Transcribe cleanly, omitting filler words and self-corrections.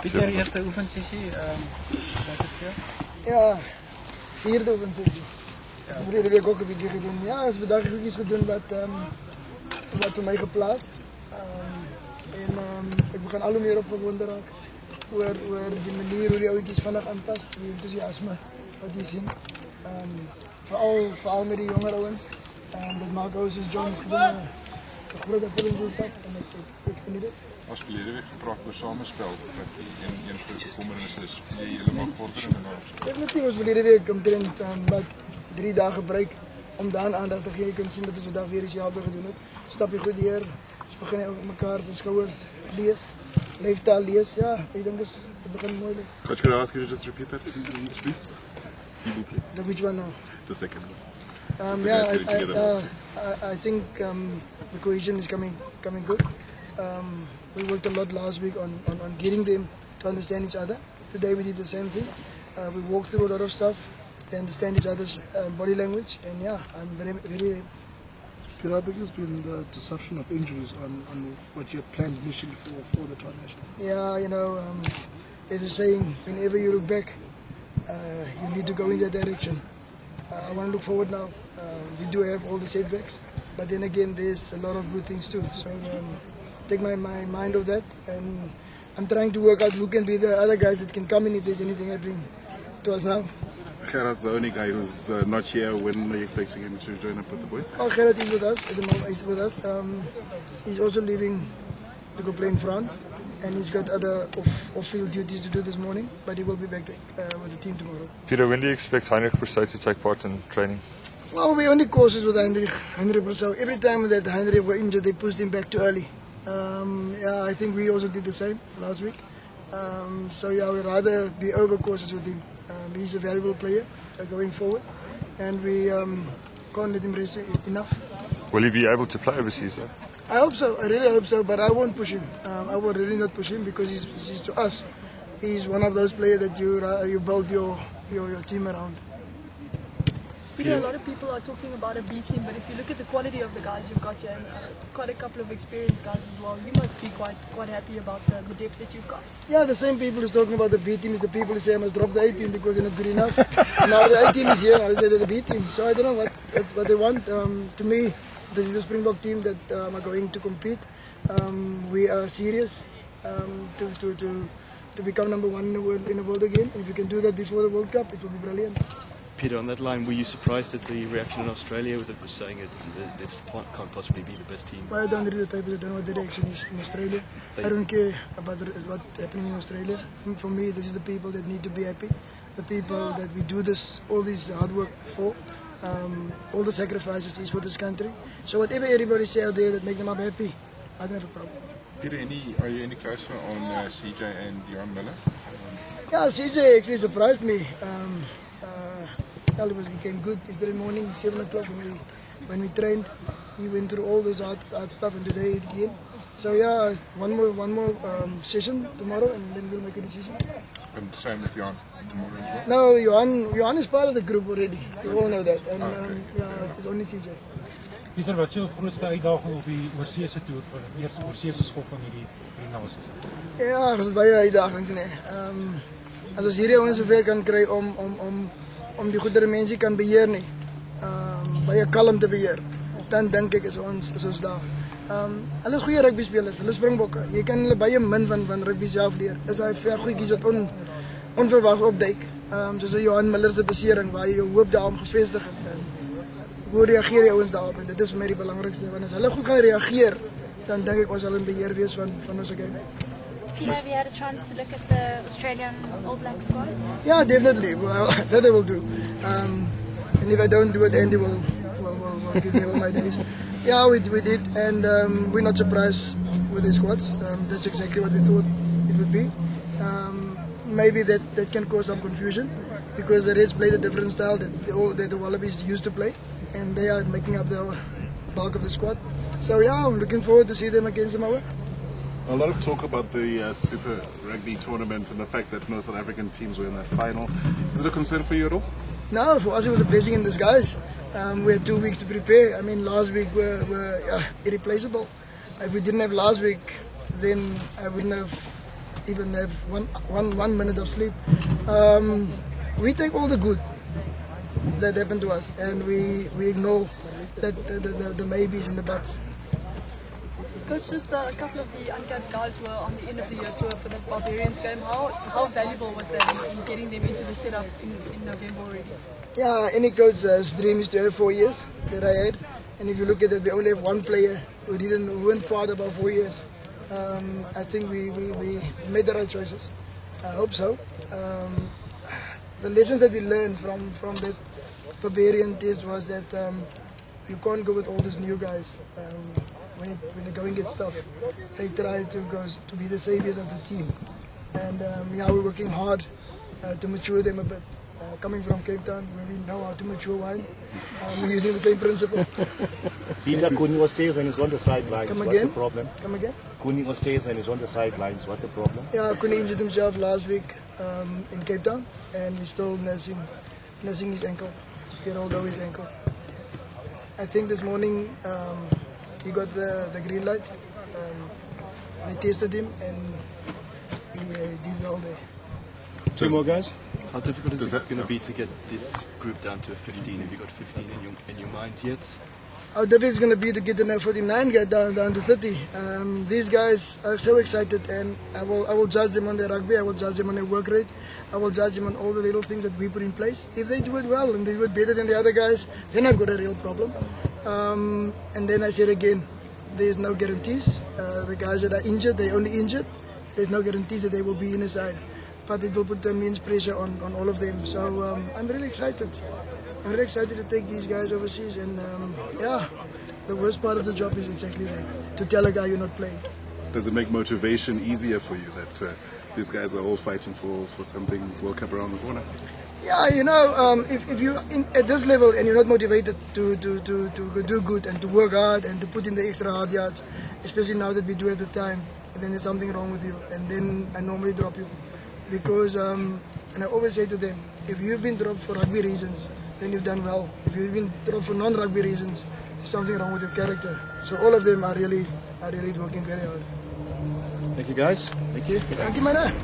Peter, eerste oefensessie, wat het vir jou? Ja, vierde oefensessie. Ja. Ik heb de week ook een beetje gedaan. Ja, is vandaag iets gedaan wat voor mij geplaatst. Ik begin al hoe meer opgewonden raken oor die manier hoe die ouetjies vandaag aanpast, die enthousiasme wat die zien. Vooral met die jonger ouens. Dat maakt ons als John gewoon een grote punt in stap en ik geniet het. Als verleden week gepraat over samenspel, dat die een grote bekommernis is, die je helemaal vorderen en dan. Definitief was verleden week omtrent 3 dagen gebruik om daar aandacht te geven. Je kunt zien dat we vandaag weer hetzelfde gedaan hebben. Stap je goed hier, ze beginnen ook elkaar zijn schouders lees, leeftaal lees. Ja, ik denk dat het begint mooi. Coach, could I ask you to just repeat that in English, please? S'il vous plaît. Which one now? The second one. I think the cohesion is coming good. We worked a lot last week on getting them to understand each other. Today we did the same thing. We walked through a lot of stuff to understand each other's body language, and yeah, I'm very. How big has been the disruption of injuries on what you had planned initially for the tri-national? Yeah, you know, there's a saying: whenever you look back, you need to go in that direction. I want to look forward now. We do have all the setbacks, but then again, there's a lot of good things too. So take my mind off that, and I'm trying to work out who can be the other guys that can come in if there's anything happening to us now. Gerard's the only guy who's not here. When are you expecting him to join up with the boys? Oh, Gerard is with us at the moment. He's with us. He's also leaving to go play in France, and he's got other off-field duties to do this morning. But he will be back with the team tomorrow. Peter, when do you expect Heinrich Broussard to take part in training? Well, we only courses with Heinrich Broussard. Every time that Heinrich was injured, they pushed him back too early. Yeah, I think we also did the same last week. So yeah, we'd rather be over courses with him. He's a valuable player going forward, and we can't let him rest enough. Will he be able to play overseas though? I hope so. I really hope so, but I won't push him. I will really not push him because he's to us. He's one of those players that you build your team around. Peter, a lot of people are talking about a B team, but if you look at the quality of the guys you've got here, and quite a couple of experienced guys as well, you must be quite happy about the depth that you've got. Yeah, the same people who's talking about the B team is the people who say I must drop the A team because they're not good enough. Now the A team is here, I say they're the B team. So I don't know what they want. To me, this is the Springbok team that are going to compete. We are serious to become number one in the world again. If you can do that before the World Cup, it will be brilliant. Peter, on that line, were you surprised at the reaction in Australia that was saying it can't possibly be the best team? Well, I don't read the papers, I don't know what the reaction is in Australia. I don't care about what's happening in Australia. For me, this is the people that need to be happy. The people that we do all this hard work for. All the sacrifices is for this country. So whatever everybody say out there that make them up happy, I don't have a problem. Peter, are you any closer on CJ and Dion Miller? Yeah, CJ actually surprised me. He came good yesterday morning, 7 o'clock when we trained. He went through all those hard stuff and today again. So yeah, one more session tomorrow and then we'll make a decision. And the same with Jan tomorrow as well? No, Johan is part of the group already. You all know that. And yeah, it's only CJ. Peter, wat is jou grootste uitdaging op die oorseese toer vir die eerste oorseese skop van hierdie nasies? Ja, er is baie uitdagings nee. As ons hierdie ouens sover kan kry om die goedere mense kan beheer nie. Baie kalm te beheer. Dan dink ek is ons daar. Hulle is goeie rugby spelers, hulle Springbokke. Jy kan hulle baie min van rugby self leer. Is hy ver goedjies wat onverwags opduik. Soos Johan Miller se besering waar jy jou hoop daarom gevestig het. Hoe reageer die ouens daarop? En dit is vir my die belangrikste. Want as hulle goed gaan reageer, dan dink ek ons sal in beheer wees van ons game. Peter, have you had a chance to look at the Australian All Black squad? Yeah, definitely. Well, that I will do. And if I don't do it, Andy will give me all my days. Yeah, we did, and we're not surprised with the squads. That's exactly what we thought it would be. Maybe that can cause some confusion because the Reds play a different style that the Wallabies used to play, and they are making up the bulk of the squad. So yeah, I'm looking forward to see them against Samoa. A lot of talk about the Super Rugby tournament and the fact that no South African teams were in that final. Is it a concern for you at all? No, for us it was a blessing in disguise. We had 2 weeks to prepare. I mean, last week were irreplaceable. If we didn't have last week, then I wouldn't have even have one minute of sleep. We take all the good that happened to us, and we ignore that the maybes and the buts. Coach, just a couple of the uncapped guys were on the end of the year tour for the Barbarians game. How valuable was that in getting them into the setup in November already? Yeah, any coach's dream is to have 4 years that I had. And if you look at it, we only have one player who weren't part of our 4 years. I think we made the right choices. I hope so. The lesson that we learned from that Barbarian test was that you can't go with all these new guys. When the going gets tough, they try to be the saviors of the team. And we're working hard to mature them a bit. Coming from Cape Town, where we know how to mature wine, we're using the same principle. Peter Kunio stays and is on the sidelines. Come What's again? the problem? Come again? Kunio stays and is on the sidelines. What's the problem? Yeah, Kuni injured himself last week in Cape Town, and we're still nursing his ankle. He rolled over his ankle. I think this morning he got the green light. I tested him, and he did well there. Two more guys. How difficult is it going to be to get this group down to a 15? Have you got 15 in your mind yet? How difficult it's going to be to get the 49 guy down to 30. These guys are so excited, and I will judge them on their rugby. I will judge them on their work rate. I will judge them on all the little things that we put in place. If they do it well and they do it better than the other guys, then I've got a real problem. And then I said again, there's no guarantees. The guys that are injured, they're only injured. There's no guarantees that they will be in the side. But it will put immense pressure on all of them. So I'm really excited. I'm really excited to take these guys overseas. And yeah, the worst part of the job is exactly that, to tell a guy you're not playing. Does it make motivation easier for you that these guys are all fighting for something World Cup around the corner? Yeah, you know, if you're at this level and you're not motivated to do good and to work hard and to put in the extra hard yards, especially now that we do have the time, then there's something wrong with you. And then I normally drop you. Because, and I always say to them, if you've been dropped for rugby reasons, then you've done well. If you've been dropped for non-rugby reasons, there's something wrong with your character. So all of them are really working very hard. Thank you, guys. Thank you. Thank you, man.